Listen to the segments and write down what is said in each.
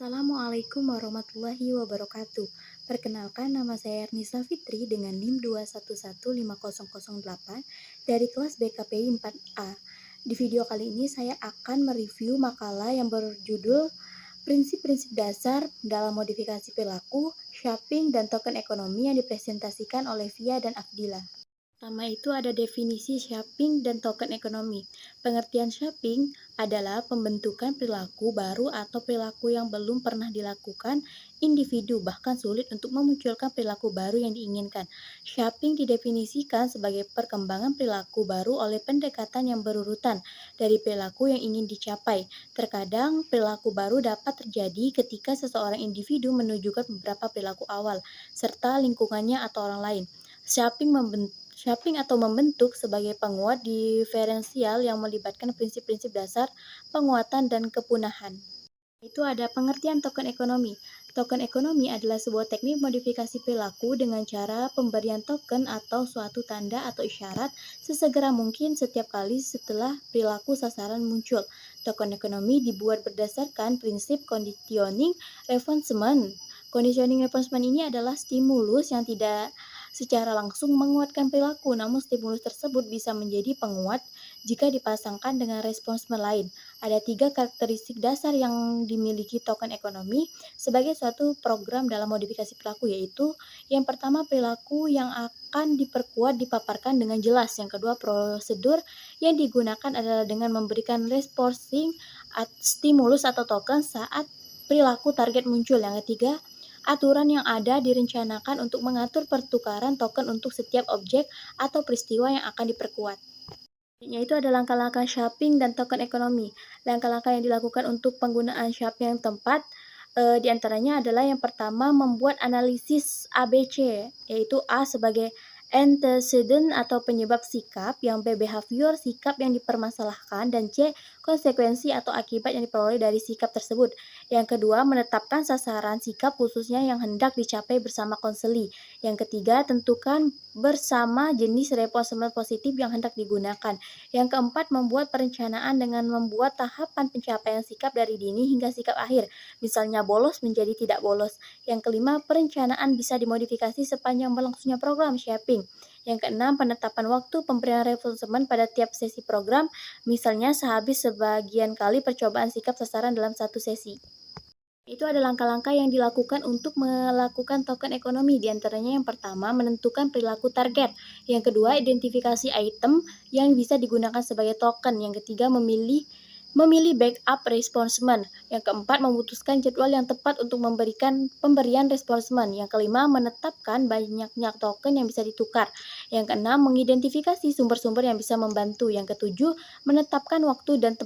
Assalamualaikum warahmatullahi wabarakatuh. Perkenalkan, nama saya Ernisa Fitri dengan NIM 2115008 dari kelas BKPI 4A. Di video kali ini saya akan mereview makalah yang berjudul Prinsip-prinsip dasar dalam modifikasi perilaku, shopping, dan token ekonomi yang dipresentasikan oleh Via dan Abdillah. Pertama itu ada definisi shopping dan token ekonomi. Pengertian shopping adalah pembentukan perilaku baru atau perilaku yang belum pernah dilakukan individu, bahkan sulit untuk memunculkan perilaku baru yang diinginkan. Shopping didefinisikan sebagai perkembangan perilaku baru oleh pendekatan yang berurutan dari perilaku yang ingin dicapai. Terkadang perilaku baru dapat terjadi ketika seseorang individu menunjukkan beberapa perilaku awal, serta lingkungannya atau orang lain. Shopping atau membentuk sebagai penguat diferensial yang melibatkan prinsip-prinsip dasar penguatan dan kepunahan. Itu ada pengertian token ekonomi. Token ekonomi adalah sebuah teknik modifikasi perilaku dengan cara pemberian token atau suatu tanda atau isyarat sesegera mungkin setiap kali setelah perilaku sasaran muncul. Token ekonomi dibuat berdasarkan prinsip conditioning reinforcement. Conditioning reinforcement ini adalah stimulus yang tidak secara langsung menguatkan perilaku, namun stimulus tersebut bisa menjadi penguat jika dipasangkan dengan respons lain. Ada 3 karakteristik dasar yang dimiliki token ekonomi sebagai suatu program dalam modifikasi perilaku, yaitu yang pertama, perilaku yang akan diperkuat dipaparkan dengan jelas. Yang kedua, prosedur yang digunakan adalah dengan memberikan reinforcing stimulus atau token saat perilaku target muncul. Yang ketiga, aturan yang ada direncanakan untuk mengatur pertukaran token untuk setiap objek atau peristiwa yang akan diperkuat. Selanjutnya itu ada langkah-langkah shopping dan token ekonomi. Langkah-langkah yang dilakukan untuk penggunaan shopping yang tepat di antaranya adalah yang pertama, membuat analisis ABC, yaitu A sebagai antecedent atau penyebab sikap, yang B behavior sikap yang dipermasalahkan, dan C konsekuensi atau akibat yang diperoleh dari sikap tersebut. Yang kedua, menetapkan sasaran sikap khususnya yang hendak dicapai bersama konseli. Yang ketiga, tentukan bersama jenis responsif positif yang hendak digunakan. Yang keempat, membuat perencanaan dengan membuat tahapan pencapaian sikap dari dini hingga sikap akhir, misalnya bolos menjadi tidak bolos. Yang kelima, perencanaan bisa dimodifikasi sepanjang berlangsungnya program shopping. Yang keenam, penetapan waktu pemberian reinforcement pada tiap sesi program, misalnya sehabis sebagian kali percobaan sikap sasaran dalam satu sesi. Itu ada langkah-langkah yang dilakukan untuk melakukan token ekonomi. Di antaranya yang pertama, menentukan perilaku target. Yang kedua, identifikasi item yang bisa digunakan sebagai token. Yang ketiga, memilih backup reinforcement. Yang keempat, memutuskan jadwal yang tepat untuk pemberian reinforcement. Yang kelima, menetapkan banyaknya token yang bisa ditukar. Yang keenam, mengidentifikasi sumber-sumber yang bisa membantu. Yang ketujuh, menetapkan waktu dan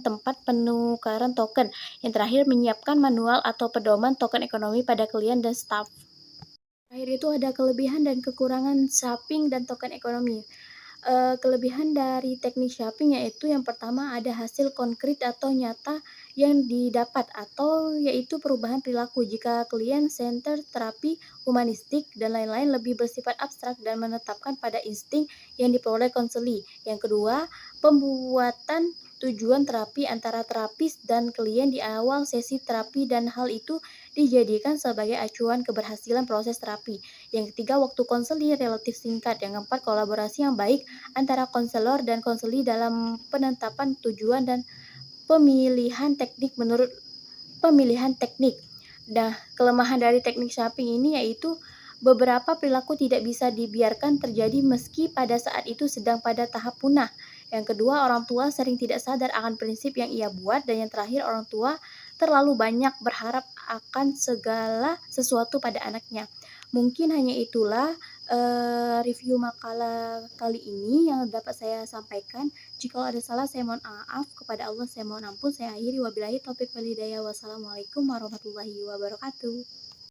tempat penukaran token. Yang terakhir, menyiapkan manual atau pedoman token ekonomi pada klien dan staff. Terakhir itu ada kelebihan dan kekurangan shopping dan token ekonomi. Kelebihan dari teknik shopping yaitu yang pertama, ada hasil konkret atau nyata yang didapat, atau yaitu perubahan perilaku jika klien center terapi humanistik dan lain-lain lebih bersifat abstrak dan menetapkan pada insting yang diperoleh konseli. Yang kedua, pembuatan tujuan terapi antara terapis dan klien di awal sesi terapi dan hal itu dijadikan sebagai acuan keberhasilan proses terapi. Yang ketiga, waktu konseli relatif singkat. Yang keempat, kolaborasi yang baik antara konselor dan konseli dalam penetapan tujuan dan pemilihan teknik. Nah, kelemahan dari teknik shopping ini yaitu beberapa perilaku tidak bisa dibiarkan terjadi meski pada saat itu sedang pada tahap punah. Yang kedua, orang tua sering tidak sadar akan prinsip yang ia buat. Dan yang terakhir, orang tua terlalu banyak berharap akan segala sesuatu pada anaknya. Mungkin hanya itulah review makalah kali ini yang dapat saya sampaikan. Jika ada salah, saya mohon maaf. Kepada Allah saya mohon ampun. Saya akhiri, wabillahi taufiq wal hidayah. Wassalamualaikum warahmatullahi wabarakatuh.